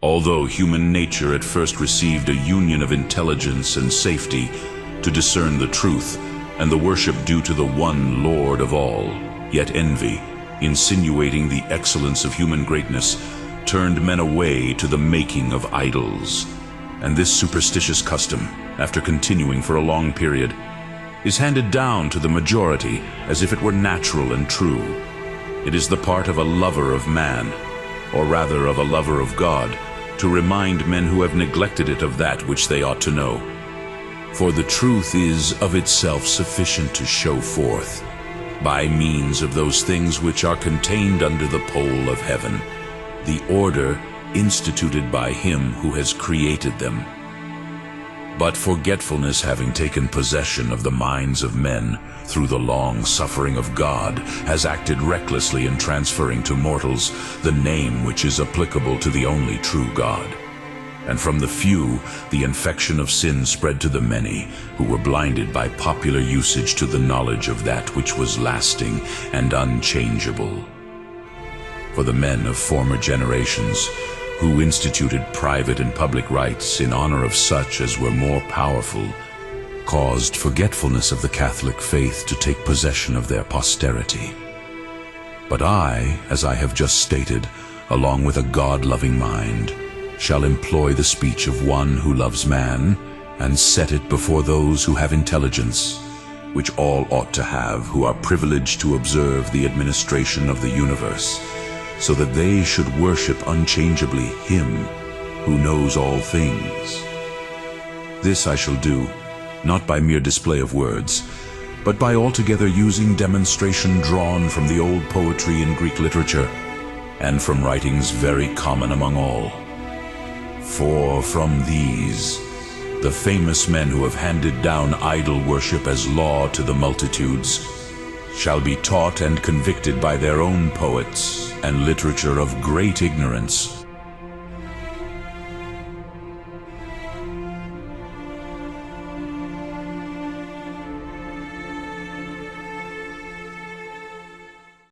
Although human nature at first received a union of intelligence and safety to discern the truth and the worship due to the one Lord of all, yet envy, insinuating the excellence of human greatness, turned men away to the making of idols. And this superstitious custom, after continuing for a long period, is handed down to the majority as if it were natural and true. It is the part of a lover of man, or rather of a lover of God, to remind men who have neglected it of that which they ought to know. For the truth is of itself sufficient to show forth, by means of those things which are contained under the pole of heaven, the order instituted by him who has created them. But forgetfulness having taken possession of the minds of men through the long suffering of God has acted recklessly in transferring to mortals the name which is applicable to the only true God. And from the few, the infection of sin spread to the many, who were blinded by popular usage to the knowledge of that which was lasting and unchangeable. For the men of former generations, who instituted private and public rites in honor of such as were more powerful, caused forgetfulness of the Catholic faith to take possession of their posterity. But I, as I have just stated, along with a God-loving mind, shall employ the speech of one who loves man, and set it before those who have intelligence, which all ought to have who are privileged to observe the administration of the universe, so that they should worship unchangeably him who knows all things. This I shall do, not by mere display of words, but by altogether using demonstration drawn from the old poetry in Greek literature, and from writings very common among all. For from these, the famous men who have handed down idol worship as law to the multitudes, shall be taught and convicted by their own poets and literature of great ignorance,